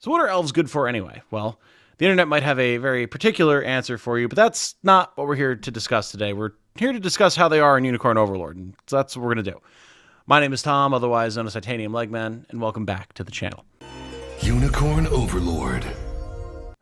So what are elves good for anyway? Well, the internet might have a very particular answer for you, but that's not what we're here to discuss today. We're here to discuss how they are in Unicorn Overlord, and so that's what we're going to do. My name is Tom, otherwise known as Titanium Legman, and welcome back to the channel. Unicorn Overlord.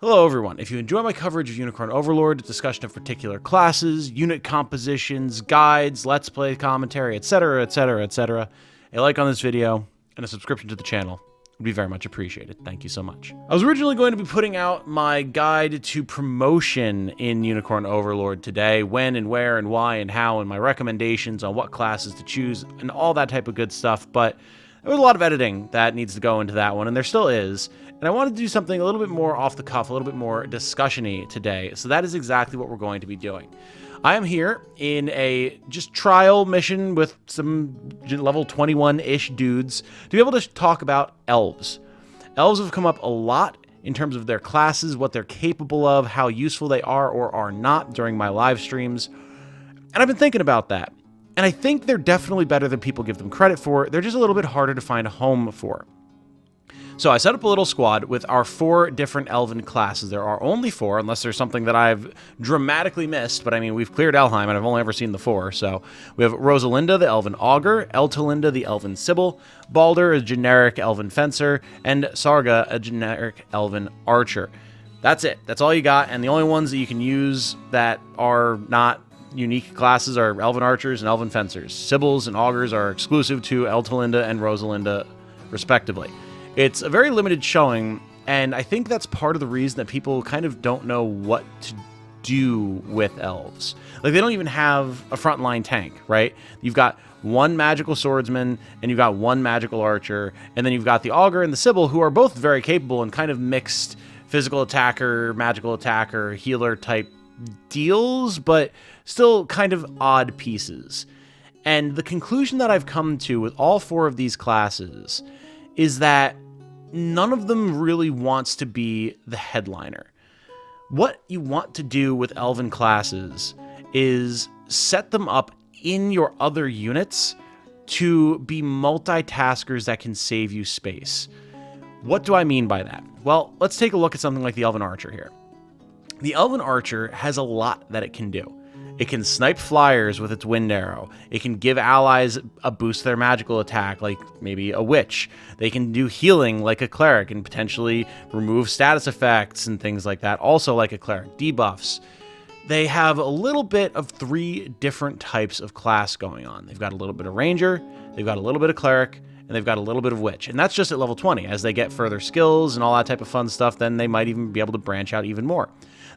Hello everyone. If you enjoy my coverage of Unicorn Overlord, discussion of particular classes, unit compositions, guides, let's play commentary, etc., etc., etc., a like on this video and a subscription to the channel would be very much appreciated. Thank you so much. I was originally going to be putting out my guide to promotion in Unicorn Overlord today, when and where and why and how, and my recommendations on what classes to choose and all that type of good stuff, but there was a lot of editing that needs to go into that one, and there still is. And I wanted to do something a little bit more off the cuff, a little bit more discussion-y today. So that is exactly what we're going to be doing. I am here in a just trial mission with some level 21-ish dudes to be able to talk about elves. Elves have come up a lot in terms of their classes, what they're capable of, how useful they are or are not during my live streams. And I've been thinking about that. And I think they're definitely better than people give them credit for. They're just a little bit harder to find a home for. So I set up a little squad with our 4 different Elven classes. There are only 4, unless there's something that I've dramatically missed. But I mean, we've cleared Elheim, and I've only ever seen the 4. So we have Rosalinda, the Elven Augur, Eltalinda, the Elven Sibyl, Baldur, a generic Elven Fencer, and Sarga, a generic Elven Archer. That's it. That's all you got. And the only ones that you can use that are not unique classes are Elven Archers and Elven Fencers. Sibyls and Augurs are exclusive to Eltalinda and Rosalinda, respectively. It's a very limited showing, and I think that's part of the reason that people kind of don't know what to do with elves. Like, they don't even have a frontline tank, right? You've got one magical swordsman, and you've got one magical archer, and then you've got the Augur and the Sibyl, who are both very capable and kind of mixed physical attacker, magical attacker, healer type deals, but still kind of odd pieces. And the conclusion that I've come to with all 4 of these classes is that none of them really wants to be the headliner. What you want to do with Elven classes is set them up in your other units to be multitaskers that can save you space. What do I mean by that? Well, let's take a look at something like the Elven Archer here. The Elven Archer has a lot that it can do. It can snipe flyers with its wind arrow. It can give allies a boost to their magical attack, like maybe a witch. They can do healing like a cleric and potentially remove status effects and things like that, also like a cleric. Debuffs. They have a little bit of 3 different types of class going on. They've got a little bit of ranger, they've got a little bit of cleric, and they've got a little bit of witch. And that's just at level 20. As they get further skills and all that type of fun stuff, then they might even be able to branch out even more.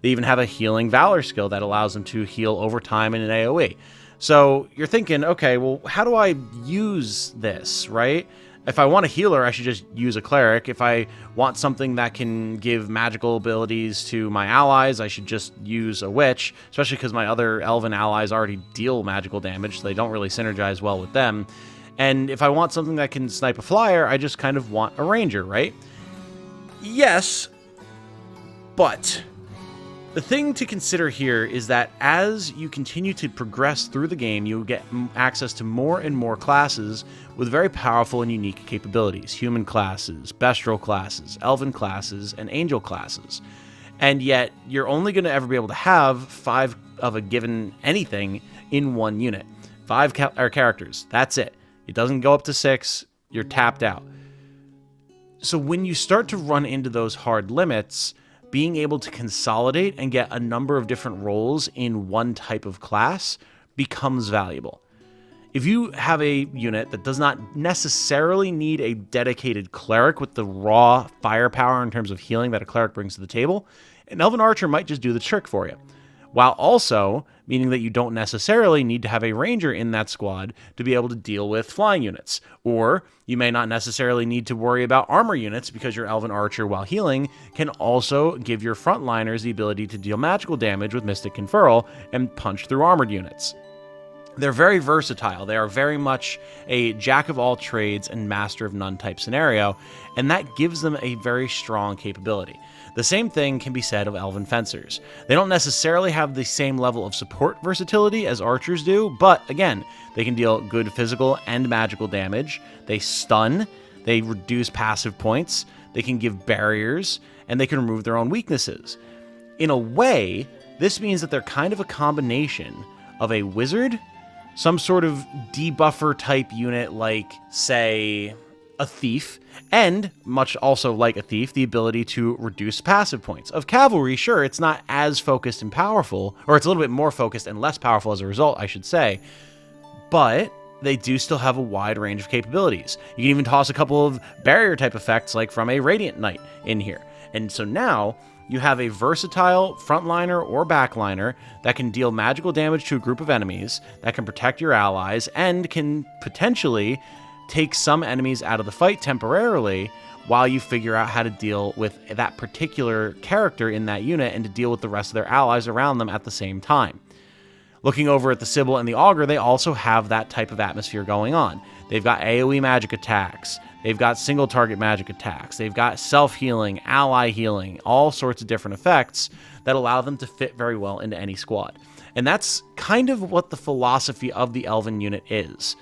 They even have a healing valor skill that allows them to heal over time in an AoE. So you're thinking, okay, well, how do I use this, right? If I want a healer, I should just use a cleric. If I want something that can give magical abilities to my allies, I should just use a witch, especially because my other elven allies already deal magical damage, so they don't really synergize well with them. And if I want something that can snipe a flyer, I just kind of want a ranger, right? Yes, but the thing to consider here is that as you continue to progress through the game, you get access to more and more classes with very powerful and unique capabilities. Human classes, bestial classes, elven classes, and angel classes. And yet, you're only going to ever be able to have 5 of a given anything in one unit. 5 characters. That's it. It doesn't go up to 6. You're tapped out. So when you start to run into those hard limits, being able to consolidate and get a number of different roles in one type of class becomes valuable. If you have a unit that does not necessarily need a dedicated cleric with the raw firepower in terms of healing that a cleric brings to the table, an Elven Archer might just do the trick for you. While also meaning that you don't necessarily need to have a ranger in that squad to be able to deal with flying units. Or you may not necessarily need to worry about armor units because your Elven Archer, while healing, can also give your frontliners the ability to deal magical damage with Mystic Conferral and punch through armored units. They're very versatile. They are very much a jack of all trades and master of none type scenario, and that gives them a very strong capability. The same thing can be said of Elven Fencers. They don't necessarily have the same level of support versatility as archers do, but again, they can deal good physical and magical damage. They stun, they reduce passive points, they can give barriers, and they can remove their own weaknesses. In a way, this means that they're kind of a combination of a wizard, some sort of debuffer type unit like, say, a thief, and, much also like a thief, the ability to reduce passive points. Of cavalry, sure, it's not as focused and powerful, or it's a little bit more focused and less powerful as a result, I should say, but they do still have a wide range of capabilities. You can even toss a couple of barrier type effects like from a Radiant Knight in here. And so now you have a versatile frontliner or backliner that can deal magical damage to a group of enemies, that can protect your allies, and can potentially take some enemies out of the fight temporarily while you figure out how to deal with that particular character in that unit and to deal with the rest of their allies around them at the same time. Looking over at the Sibyl and the Augur, they also have that type of atmosphere going on. They've got AoE magic attacks, they've got single target magic attacks, they've got self-healing, ally healing, all sorts of different effects that allow them to fit very well into any squad. And that's kind of what the philosophy of the Elven unit is.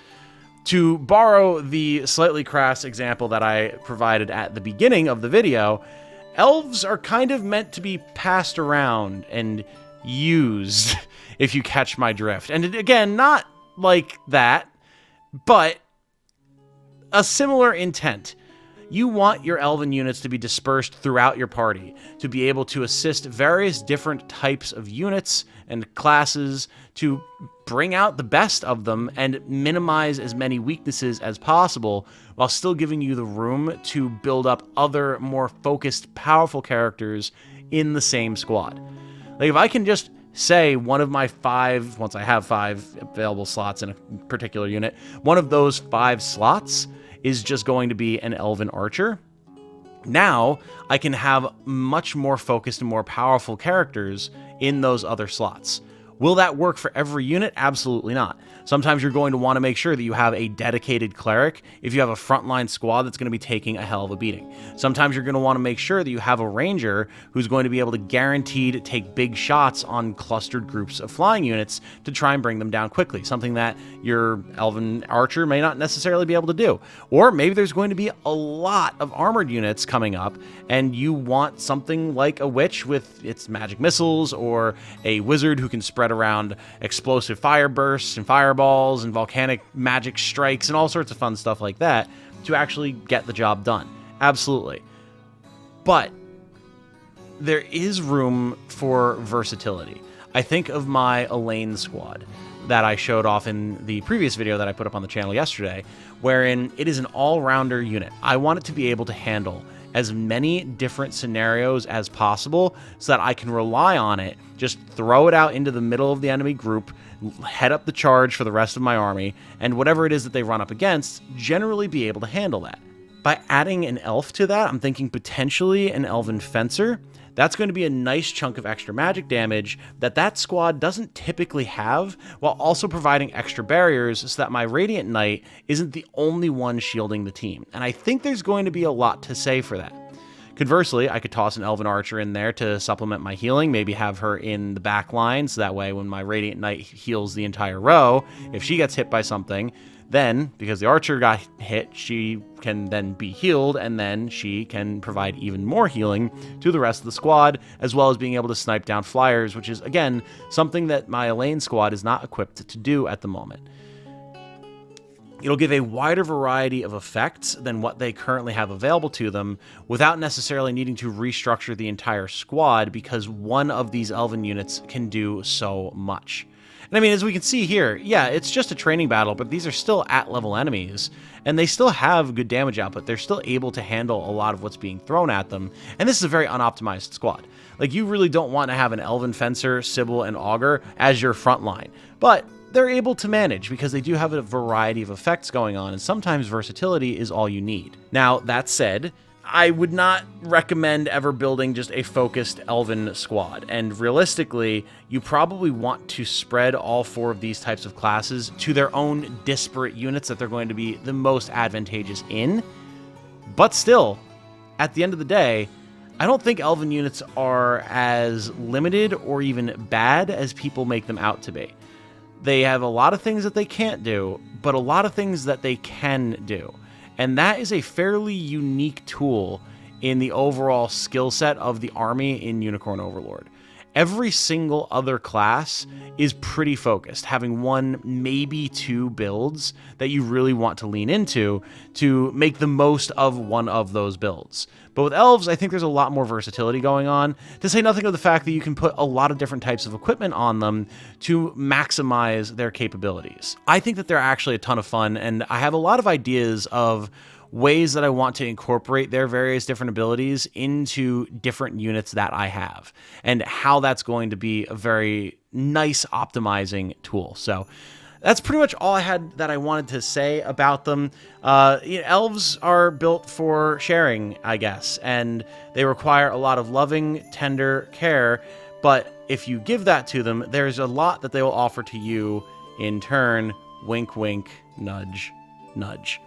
To borrow the slightly crass example that I provided at the beginning of the video, elves are kind of meant to be passed around and used, if you catch my drift. And again, not like that, but a similar intent. You want your elven units to be dispersed throughout your party, to be able to assist various different types of units and classes to bring out the best of them and minimize as many weaknesses as possible, while still giving you the room to build up other more focused, powerful characters in the same squad. Like, if I can just say one of my 5, once I have 5 available slots in a particular unit, one of those 5 slots is just going to be an elven archer, now I can have much more focused and more powerful characters in those other slots. Will that work for every unit? Absolutely not. Sometimes you're going to want to make sure that you have a dedicated cleric if you have a frontline squad that's going to be taking a hell of a beating. Sometimes you're going to want to make sure that you have a ranger who's going to be able to guaranteed take big shots on clustered groups of flying units to try and bring them down quickly, something that your elven archer may not necessarily be able to do. Or maybe there's going to be a lot of armored units coming up, and you want something like a witch with its magic missiles, or a wizard who can spread around explosive fire bursts and fireballs and volcanic magic strikes and all sorts of fun stuff like that to actually get the job done. Absolutely. But there is room for versatility. I think of my Elaine squad that I showed off in the previous video that I put up on the channel yesterday, wherein it is an all-rounder unit. I want it to be able to handle as many different scenarios as possible so that I can rely on it, just throw it out into the middle of the enemy group, head up the charge for the rest of my army, and whatever it is that they run up against, generally be able to handle that. By adding an elf to that, I'm thinking potentially an elven fencer. That's going to be a nice chunk of extra magic damage that squad doesn't typically have, while also providing extra barriers so that my Radiant Knight isn't the only one shielding the team. And I think there's going to be a lot to say for that. Conversely, I could toss an Elven Archer in there to supplement my healing, maybe have her in the back line, so that way when my Radiant Knight heals the entire row, if she gets hit by something, then, because the Archer got hit, she can then be healed, and then she can provide even more healing to the rest of the squad, as well as being able to snipe down flyers, which is, again, something that my Elaine squad is not equipped to do at the moment. It'll give a wider variety of effects than what they currently have available to them, without necessarily needing to restructure the entire squad, because one of these Elven units can do so much. And I mean, as we can see here, yeah, it's just a training battle, but these are still at-level enemies, and they still have good damage output. They're still able to handle a lot of what's being thrown at them, and this is a very unoptimized squad. Like, you really don't want to have an Elven Fencer, Sibyl, and Augur as your front line, but they're able to manage because they do have a variety of effects going on, and sometimes versatility is all you need. Now, that said, I would not recommend ever building just a focused Elven squad, and realistically, you probably want to spread all 4 of these types of classes to their own disparate units that they're going to be the most advantageous in. But still, at the end of the day, I don't think Elven units are as limited or even bad as people make them out to be. They have a lot of things that they can't do, but a lot of things that they can do. And that is a fairly unique tool in the overall skill set of the army in Unicorn Overlord. Every single other class is pretty focused, having one, maybe two builds that you really want to lean into to make the most of one of those builds. But with elves, I think there's a lot more versatility going on, to say nothing of the fact that you can put a lot of different types of equipment on them to maximize their capabilities. I think that they're actually a ton of fun, and I have a lot of ideas of ways that I want to incorporate their various different abilities into different units that I have, and how that's going to be a very nice optimizing tool. So that's pretty much all I had that I wanted to say about them. Elves are built for sharing, I guess, and they require a lot of loving, tender care, but if you give that to them, there's a lot that they will offer to you in turn. Wink, wink, nudge, nudge.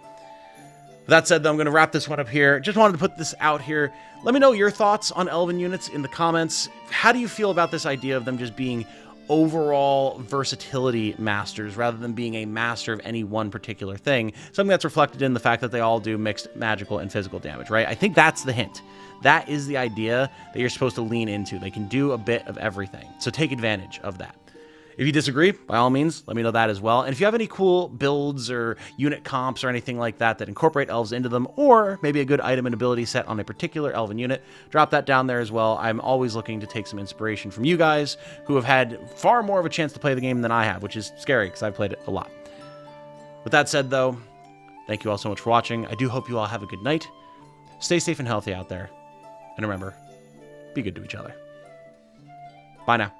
That said, though, I'm going to wrap this one up here. Just wanted to put this out here. Let me know your thoughts on Elven units in the comments. How do you feel about this idea of them just being overall versatility masters rather than being a master of any one particular thing? Something that's reflected in the fact that they all do mixed magical and physical damage, right? I think that's the hint. That is the idea that you're supposed to lean into. They can do a bit of everything, so take advantage of that. If you disagree, by all means, let me know that as well. And if you have any cool builds or unit comps or anything like that that incorporate elves into them, or maybe a good item and ability set on a particular elven unit, drop that down there as well. I'm always looking to take some inspiration from you guys who have had far more of a chance to play the game than I have, which is scary because I've played it a lot. With that said, though, thank you all so much for watching. I do hope you all have a good night. Stay safe and healthy out there. And remember, be good to each other. Bye now.